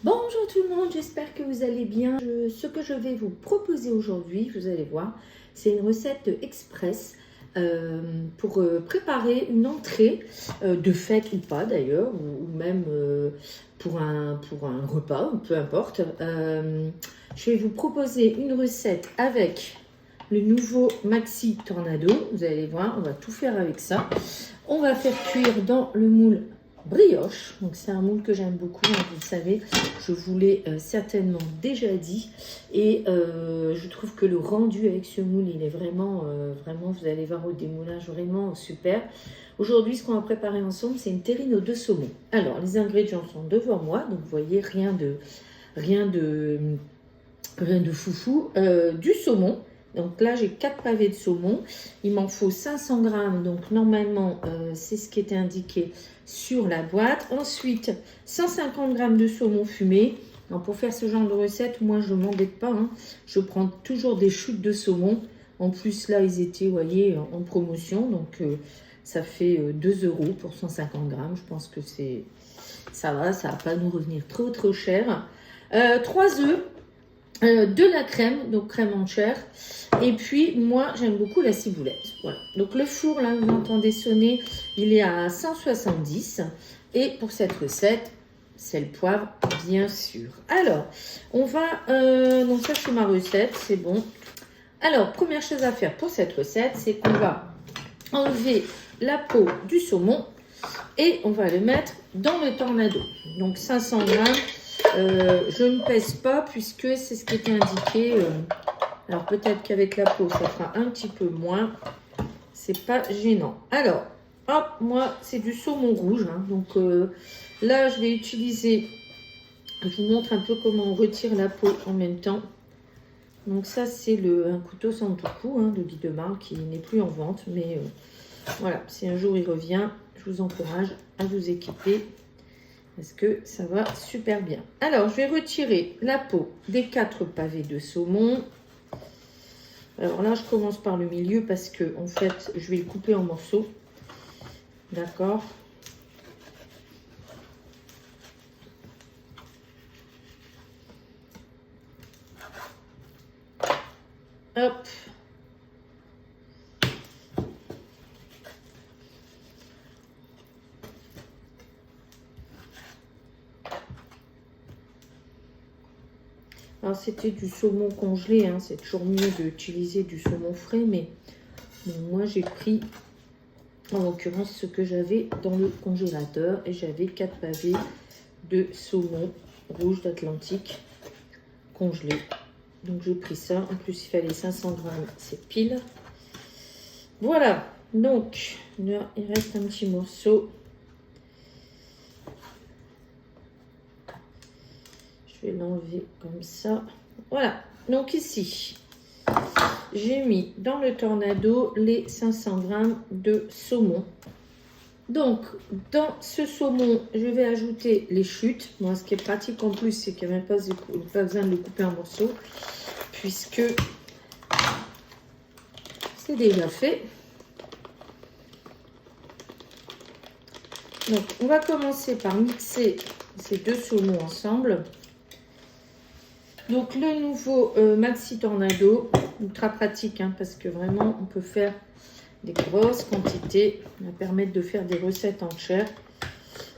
Bonjour tout le monde, j'espère que vous allez bien. Ce que je vais vous proposer aujourd'hui, vous allez voir, c'est une recette express pour préparer une entrée de fête ou pas d'ailleurs, ou même pour un repas, peu importe. Je vais vous proposer une recette avec le nouveau Maxi Tornado. Vous allez voir, on va tout faire avec ça. On va faire cuire dans le moule brioche, donc c'est un moule que j'aime beaucoup, hein, vous le savez, je vous l'ai certainement déjà dit, et je trouve que le rendu avec ce moule, il est vraiment, vous allez voir au démoulage, vraiment super. Aujourd'hui, ce qu'on va préparer ensemble, c'est une terrine aux 2 saumons. Alors, les ingrédients sont devant moi, donc vous voyez, rien de foufou, du saumon. Donc là, j'ai 4 pavés de saumon. Il m'en faut 500 grammes. Donc normalement, c'est ce qui était indiqué sur la boîte. Ensuite, 150 grammes de saumon fumé. Donc pour faire ce genre de recette, moi, je ne m'embête pas, hein. Je prends toujours des chutes de saumon. En plus, là, ils étaient, vous voyez, en promotion. Donc ça fait 2 € pour 150 grammes. Je pense que ça va pas nous revenir trop cher. 3 œufs. De la crème, donc crème en chair, et puis moi j'aime beaucoup la ciboulette. Voilà, donc le four là vous entendez sonner, il est à 170, et pour cette recette c'est le poivre bien sûr. Alors on va donc ça c'est ma recette, c'est bon. Alors première chose à faire pour cette recette, c'est qu'on va enlever la peau du saumon et on va le mettre dans le tornado. Donc 500 grammes. Je ne pèse pas puisque c'est ce qui était indiqué. Alors peut-être qu'avec la peau ça fera un petit peu moins. C'est pas gênant. Alors, hop, moi c'est du saumon rouge. Hein, donc là je vais utiliser. Je vous montre un peu comment on retire la peau en même temps. Donc ça c'est un couteau Santoku hein, de Guy Demar qui n'est plus en vente. Mais voilà, si un jour il revient, je vous encourage à vous équiper. Parce que ça va super bien. Alors, je vais retirer la peau des 4 pavés de saumon. Alors là, je commence par le milieu parce que, en fait, je vais le couper en morceaux. D'accord. Hop. Alors, c'était du saumon congelé, hein. C'est toujours mieux d'utiliser du saumon frais, mais bon, moi, j'ai pris, en l'occurrence, ce que j'avais dans le congélateur, et j'avais 4 pavés de saumon rouge d'Atlantique congelé. Donc, j'ai pris ça. En plus, il fallait 500 grammes, c'est pile. Voilà, donc, là, il reste un petit morceau. Je vais l'enlever comme ça. Voilà, donc ici, j'ai mis dans le tornado les 500 grammes de saumon. Donc, dans ce saumon, je vais ajouter les chutes. Moi, ce qui est pratique en plus, c'est qu'il n'y a même pas besoin de le couper en morceaux, puisque c'est déjà fait. Donc, on va commencer par mixer ces 2 saumons ensemble. Donc, le nouveau Maxi Tornado, ultra pratique, hein, parce que vraiment, on peut faire des grosses quantités. Ça va permettre de faire des recettes en chair.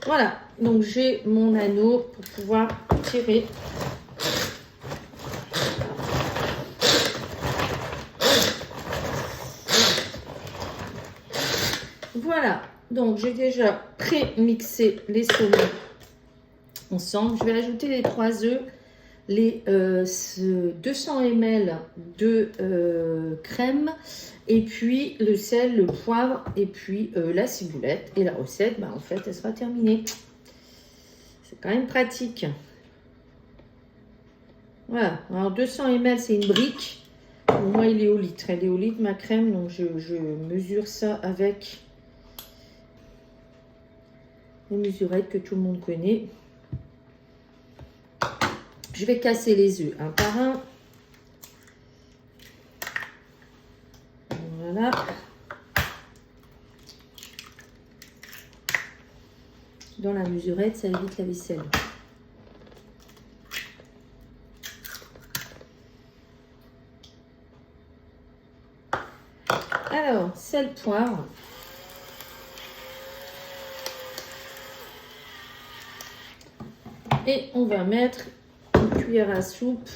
Voilà, donc j'ai mon anneau pour pouvoir tirer. Voilà, donc j'ai déjà pré-mixé les saumons ensemble. Je vais ajouter les 3 œufs. Les 200 ml de crème, et puis le sel, le poivre, et puis la ciboulette. Et la recette, en fait, elle sera terminée. C'est quand même pratique. Voilà, alors 200 ml, c'est une brique. Pour moi, il est au litre. Elle est au litre, ma crème, donc je mesure ça avec les mesurettes que tout le monde connaît. Je vais casser les œufs un par un. Voilà. Dans la mesurette, ça évite la vaisselle. Alors, sel, poivre. Et on va mettre une cuillère à soupe.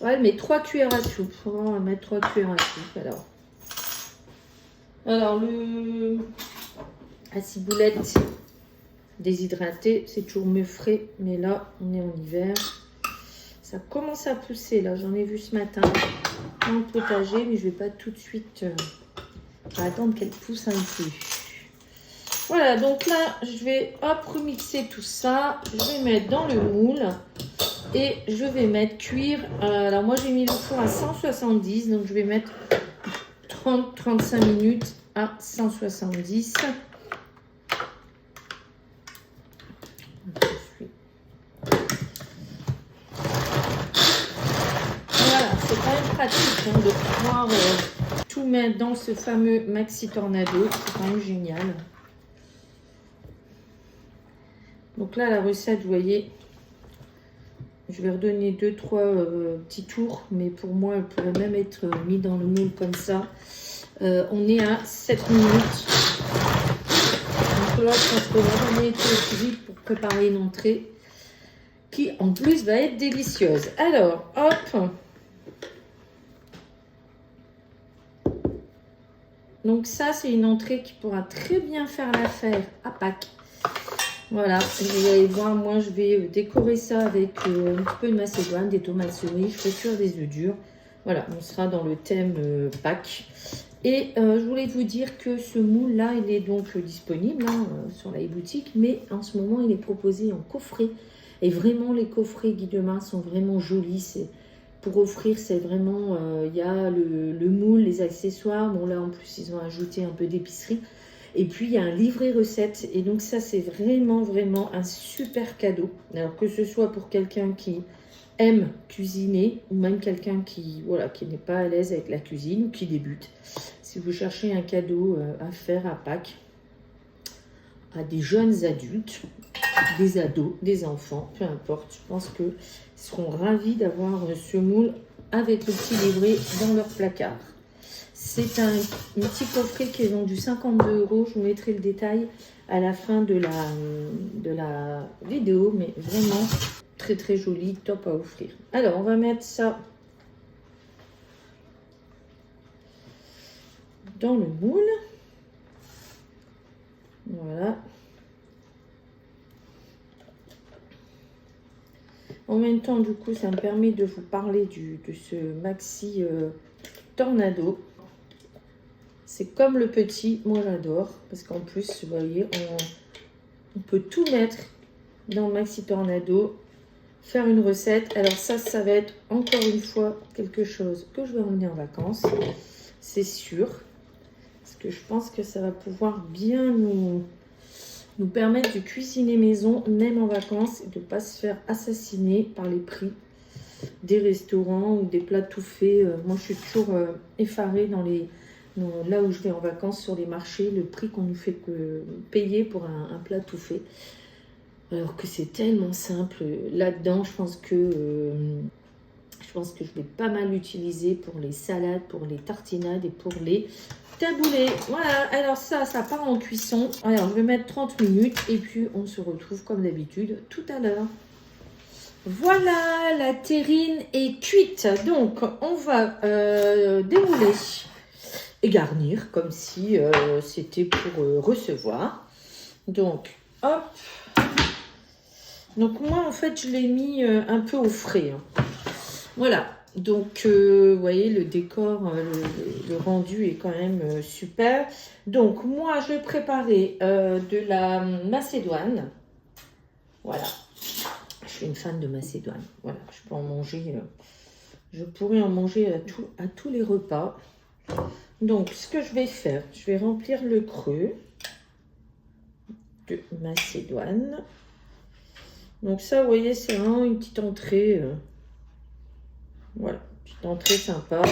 Ouais, mais 3 cuillères à soupe. On va mettre 3 cuillères à soupe. Alors la ciboulette déshydratée, c'est toujours mieux frais. Mais là, on est en hiver. Ça commence à pousser. Là, j'en ai vu ce matin dans le potager. Mais je ne vais pas tout de suite attendre qu'elle pousse un peu. Voilà, donc là, je vais remixer tout ça. Je vais mettre dans le moule et je vais mettre cuire. Alors moi, j'ai mis le four à 170, donc je vais mettre 30-35 minutes à 170. Voilà, c'est quand même pratique hein, de pouvoir tout mettre dans ce fameux Maxi Tornado. C'est quand même génial. Donc là, la recette, vous voyez, je vais redonner 2-3 petits tours, mais pour moi, elle pourrait même être mise dans le moule comme ça. On est à 7 minutes. Donc là, je pense qu'on va jamais été aussi vite pour préparer une entrée qui, en plus, va être délicieuse. Alors, hop. Donc ça, c'est une entrée qui pourra très bien faire l'affaire à Pâques. Voilà, vous allez voir, moi je vais décorer ça avec un petit peu de macédoine, des tomates cerises, je fais cuire des œufs durs. Voilà, on sera dans le thème Pâques. Et je voulais vous dire que ce moule-là, il est donc disponible hein, sur la e-boutique, mais en ce moment, il est proposé en coffret. Et vraiment, les coffrets Guy Demain sont vraiment jolis. Pour offrir, c'est vraiment, il y a le moule, les accessoires. Bon là, en plus, ils ont ajouté un peu d'épicerie. Et puis, il y a un livret recette. Et donc, ça, c'est vraiment, vraiment un super cadeau. Alors, que ce soit pour quelqu'un qui aime cuisiner ou même quelqu'un qui, voilà, qui n'est pas à l'aise avec la cuisine ou qui débute. Si vous cherchez un cadeau à faire à Pâques à des jeunes adultes, des ados, des enfants, peu importe, je pense qu'ils seront ravis d'avoir ce moule avec le petit livret dans leur placard. C'est un petit coffret qui est vendu 52 €. Je vous mettrai le détail à la fin de la vidéo, mais vraiment très très joli, top à offrir. Alors, on va mettre ça dans le moule. Voilà. En même temps, du coup, ça me permet de vous parler de ce Maxi Tornado. C'est comme le petit, moi j'adore, parce qu'en plus, vous voyez, on peut tout mettre dans Maxi Tornado, faire une recette. Alors ça va être encore une fois quelque chose que je vais emmener en vacances, c'est sûr, parce que je pense que ça va pouvoir bien nous permettre de cuisiner maison, même en vacances, et de ne pas se faire assassiner par les prix des restaurants ou des plats tout faits. Moi, je suis toujours effarée là où je vais en vacances sur les marchés, le prix qu'on nous fait payer pour un plat tout fait. Alors que c'est tellement simple. Là-dedans, je pense que je vais pas mal l'utiliser pour les salades, pour les tartinades et pour les taboulés. Voilà, alors ça part en cuisson. Alors, je vais mettre 30 minutes et puis on se retrouve comme d'habitude tout à l'heure. Voilà, la terrine est cuite. Donc, on va démouler et garnir comme si c'était pour recevoir. Donc, hop. Donc, moi, en fait, je l'ai mis un peu au frais. Hein. Voilà. Donc, vous voyez, le décor, le rendu est quand même super. Donc, moi, je vais préparer de la macédoine. Voilà. Je suis une fan de macédoine. Voilà, je peux en manger. Je pourrais en manger à tous les repas. Donc, ce que je vais faire, je vais remplir le creux de macédoine. Donc ça, vous voyez, c'est vraiment une petite entrée. Voilà, petite entrée sympa.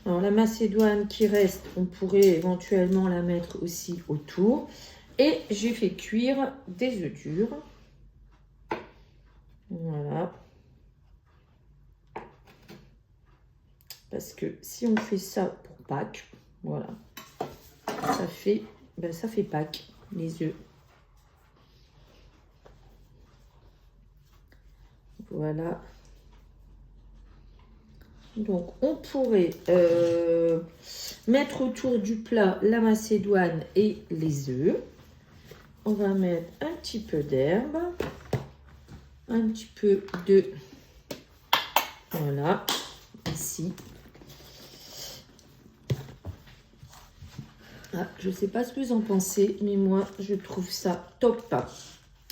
Alors, la macédoine qui reste, on pourrait éventuellement la mettre aussi autour. Et j'ai fait cuire des œufs durs. Voilà. Parce que si on fait ça pour Pâques, Voilà. Ça fait Pâques, les œufs. Voilà. Donc, on pourrait mettre autour du plat la macédoine et les œufs. On va mettre un petit peu d'herbe, un petit peu de... Voilà, ici. Ah, je ne sais pas ce que vous en pensez, mais moi, je trouve ça top.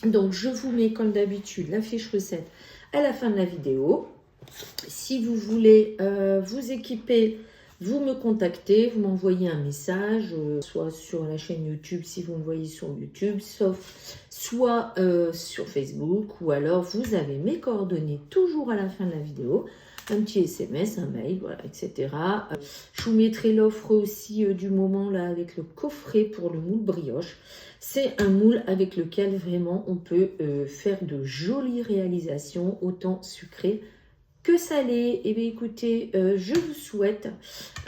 Donc, je vous mets, comme d'habitude, la fiche recette à la fin de la vidéo. Si vous voulez vous équiper, vous me contactez, vous m'envoyez un message, soit sur la chaîne YouTube, si vous me voyez sur YouTube, soit sur Facebook, ou alors vous avez mes coordonnées toujours à la fin de la vidéo. Un petit SMS, un mail, voilà, etc. Je vous mettrai l'offre aussi du moment là avec le coffret pour le moule brioche. C'est un moule avec lequel vraiment on peut faire de jolies réalisations, autant sucrées que salées. Et bien écoutez, je vous souhaite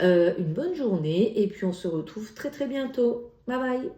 une bonne journée et puis on se retrouve très très bientôt. Bye bye.